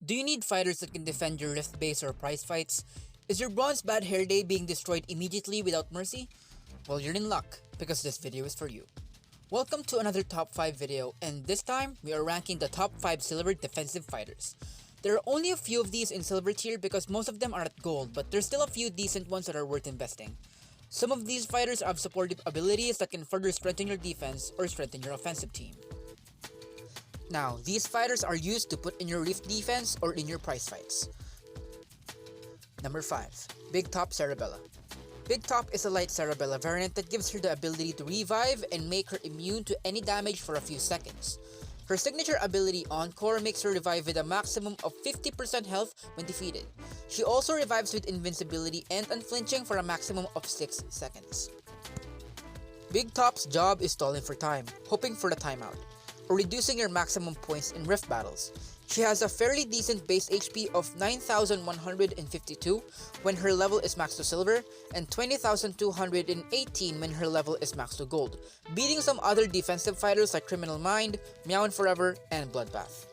Do you need fighters that can defend your Rift base or prize fights? Is your Bronze Bad Hair Day being destroyed immediately without mercy? Well, you're in luck, because this video is for you. Welcome to another top 5 video, and this time, we are ranking the top 5 silver defensive fighters. There are only a few of these in silver tier because most of them are at gold, but there's still a few decent ones that are worth investing. Some of these fighters have supportive abilities that can further strengthen your defense or strengthen your offensive team. Now, these fighters are used to put in your Rift defense or in your prize fights. Number 5. Big Top Cerebella. Big Top is a light Cerebella variant that gives her the ability to revive and make her immune to any damage for a few seconds. Her signature ability Encore makes her revive with a maximum of 50% health when defeated. She also revives with invincibility and unflinching for a maximum of 6 seconds. Big Top's job is stalling for time, hoping for the timeout, or reducing your maximum points in Rift battles. She has a fairly decent base HP of 9,152 when her level is maxed to silver, and 20,218 when her level is maxed to gold, beating some other defensive fighters like Criminal Mind, Meowin' Forever, and Bloodbath.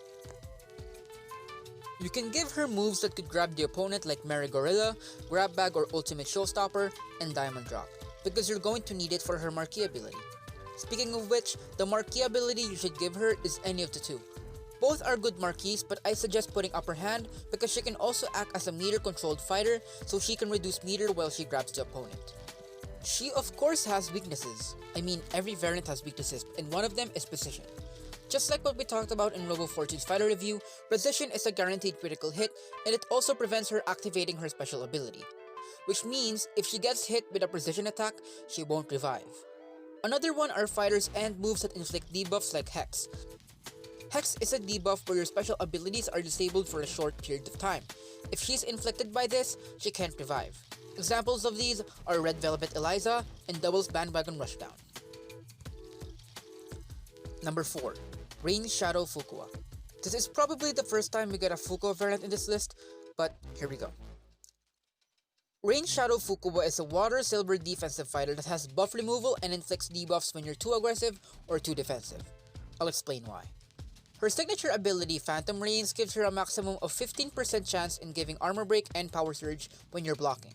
You can give her moves that could grab the opponent like Merry Gorilla, Grab Bag or Ultimate Showstopper, and Diamond Drop, because you're going to need it for her Marquee ability. Speaking of which, the Marquee ability you should give her is any of the two. Both are good marquees, but I suggest putting Upper Hand because she can also act as a meter controlled fighter, so she can reduce meter while she grabs the opponent. She of course has weaknesses. I mean, every variant has weaknesses, and one of them is Precision. Just like what we talked about in Robo Fortune's fighter review, Precision is a guaranteed critical hit, and it also prevents her activating her special ability. Which means, if she gets hit with a precision attack, she won't revive. Another one are fighters and moves that inflict debuffs like Hex. Hex is a debuff where your special abilities are disabled for a short period of time. If she's inflicted by this, she can't revive. Examples of these are Red Velvet Eliza and Double's Bandwagon Rushdown. Number 4. Rain Shadow Fukua. This is probably the first time we get a Fukua variant in this list, but here we go. Rain Shadow Fukua is a water silver defensive fighter that has buff removal and inflicts debuffs when you're too aggressive or too defensive. I'll explain why. Her signature ability Phantom Rains gives her a maximum of 15% chance in giving Armor Break and Power Surge when you're blocking.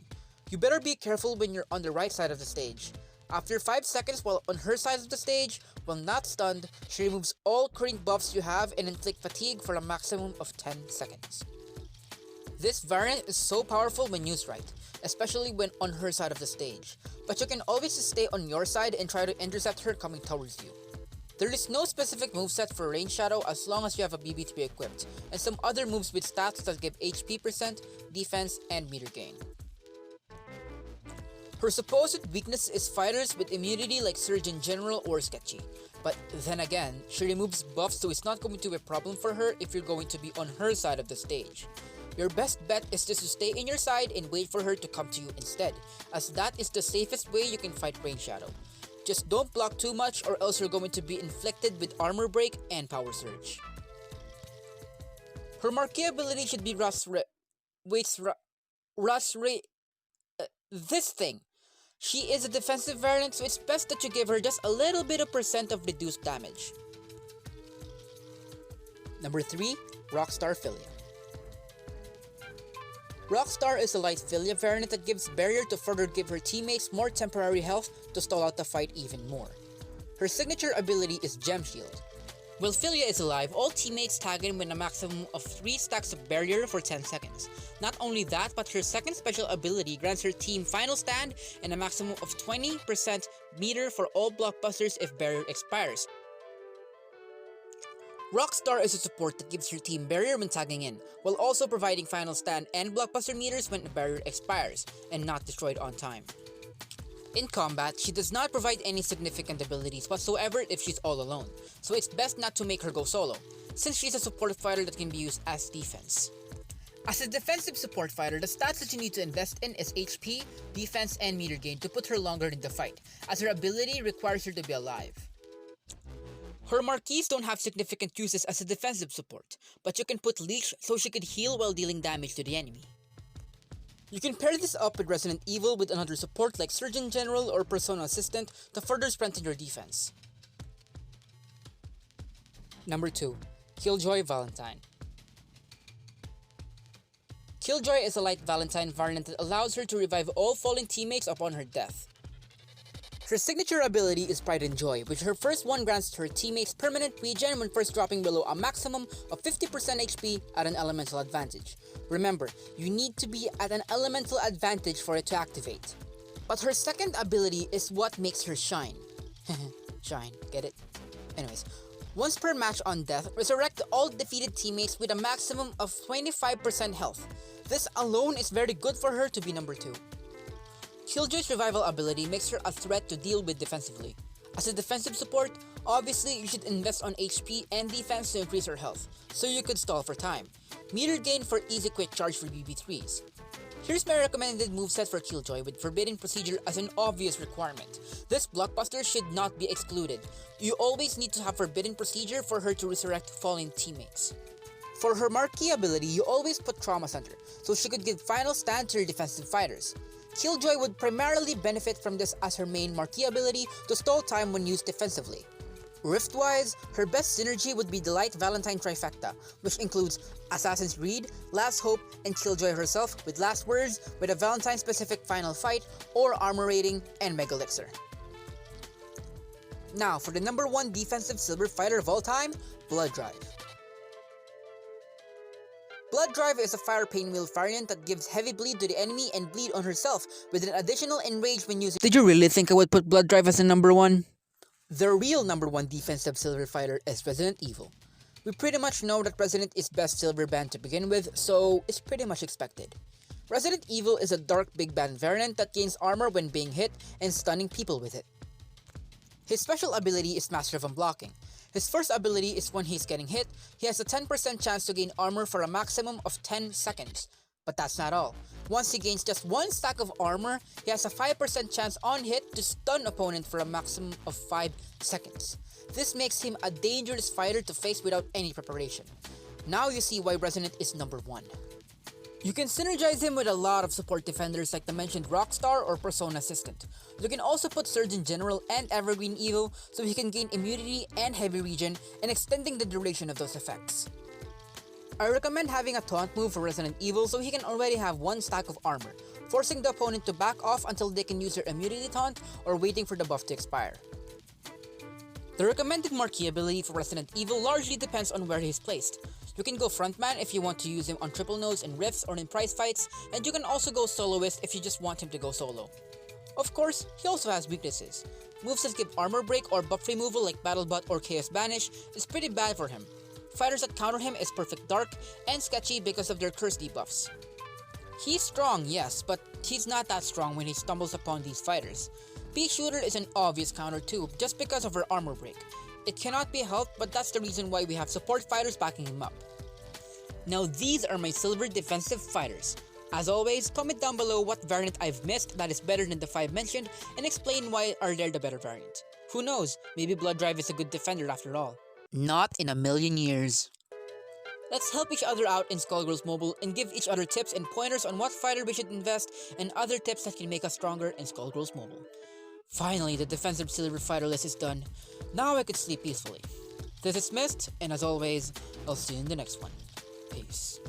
You better be careful when you're on the right side of the stage. After 5 seconds while on her side of the stage, while not stunned, she removes all current buffs you have and inflict fatigue for a maximum of 10 seconds. This variant is so powerful when used right, especially when on her side of the stage, but you can always stay on your side and try to intercept her coming towards you. There is no specific moveset for Rain Shadow as long as you have a BB3 equipped, and some other moves with stats that give HP percent, defense, and meter gain. Her supposed weakness is fighters with immunity like Surgeon General or Sketchy, but then again, she removes buffs so it's not going to be a problem for her if you're going to be on her side of the stage. Your best bet is just to stay in your side and wait for her to come to you instead, as that is the safest way you can fight Rain Shadow. Just don't block too much or else you're going to be inflicted with Armor Break and Power Surge. Her Marquee ability should be this thing. She is a defensive variant, so it's best that you give her just a little bit of percent of reduced damage. Number 3. Rockstar Filia. Rockstar is a light Filia variant that gives Barrier to further give her teammates more temporary health to stall out the fight even more. Her signature ability is Gem Shield. While Filia is alive, all teammates tag in with a maximum of 3 stacks of Barrier for 10 seconds. Not only that, but her second special ability grants her team Final Stand and a maximum of 20% meter for all blockbusters if Barrier expires. Rockstar is a support that gives her team Barrier when tagging in, while also providing Final Stand and Blockbuster meters when a Barrier expires, and not destroyed on time. In combat, she does not provide any significant abilities whatsoever if she's all alone, so it's best not to make her go solo, since she's a support fighter that can be used as defense. As a defensive support fighter, the stats that you need to invest in is HP, defense, and meter gain to put her longer in the fight, as her ability requires her to be alive. Her marquees don't have significant uses as a defensive support, but you can put Leech so she could heal while dealing damage to the enemy. You can pair this up with Resident Evil with another support like Surgeon General or Persona Assistant to further strengthen your defense. Number 2. Killjoy Valentine. Killjoy is a light Valentine variant that allows her to revive all fallen teammates upon her death. Her signature ability is Pride and Joy, which her first one grants her teammates permanent regen when first dropping below a maximum of 50% HP at an elemental advantage. Remember, you need to be at an elemental advantage for it to activate. But her second ability is what makes her shine. Shine, get it? Anyways, once per match on death, resurrect all defeated teammates with a maximum of 25% health. This alone is very good for her to be number 2. Killjoy's revival ability makes her a threat to deal with defensively. As a defensive support, obviously you should invest on HP and defense to increase her health, so you could stall for time. Meter gain for easy quick charge for BB3s. Here's my recommended moveset for Killjoy with Forbidden Procedure as an obvious requirement. This blockbuster should not be excluded. You always need to have Forbidden Procedure for her to resurrect fallen teammates. For her marquee ability, you always put Trauma Center, so she could give final stand to your defensive fighters. Killjoy would primarily benefit from this as her main marquee ability to stall time when used defensively. Rift-wise, her best synergy would be the Light Valentine Trifecta, which includes Assassin's Reed, Last Hope, and Killjoy herself with Last Words with a Valentine-specific final fight or armor rating and Mega Elixir. Now for the number 1 defensive silver fighter of all time, Blood Drive. Blood Drive is a fire pain-wheel variant that gives heavy bleed to the enemy and bleed on herself with an additional enrage when using. Did you really think I would put Blood Drive as a number 1? The real number 1 defensive silver fighter is Resident Evil. We pretty much know that Resident is best silver band to begin with, so it's pretty much expected. Resident Evil is a dark big band variant that gains armor when being hit and stunning people with it. His special ability is Master of Unblocking. His first ability is when he's getting hit, he has a 10% chance to gain armor for a maximum of 10 seconds. But that's not all. Once he gains just 1 stack of armor, he has a 5% chance on hit to stun opponent for a maximum of 5 seconds. This makes him a dangerous fighter to face without any preparation. Now you see why Resident is number 1. You can synergize him with a lot of support defenders like the mentioned Rockstar or Persona Assistant. You can also put Surgeon General and Evergreen Evil so he can gain immunity and heavy regen and extending the duration of those effects. I recommend having a taunt move for Resident Evil so he can already have 1 stack of armor, forcing the opponent to back off until they can use their immunity taunt or waiting for the buff to expire. The recommended marquee ability for Resident Evil largely depends on where he is placed. You can go frontman if you want to use him on triple nodes in rifts or in prize fights, and you can also go soloist if you just want him to go solo. Of course, he also has weaknesses. Moves that give armor break or buff removal like BattleBot or Chaos Banish is pretty bad for him. Fighters that counter him is Perfect Dark and Sketchy because of their curse debuffs. He's strong, yes, but he's not that strong when he stumbles upon these fighters. Pea Shooter is an obvious counter too, just because of her armor break. It cannot be helped, but that's the reason why we have support fighters backing him up. Now these are my silver defensive fighters. As always, comment down below what variant I've missed that is better than the 5 mentioned and explain why are they the better variant. Who knows, maybe Blood Drive is a good defender after all. Not in a million years. Let's help each other out in Skullgirls Mobile and give each other tips and pointers on what fighter we should invest and other tips that can make us stronger in Skullgirls Mobile. Finally, the defensive silver fighter list is done. Now I could sleep peacefully. This is Mist, and as always, I'll see you in the next one. Peace.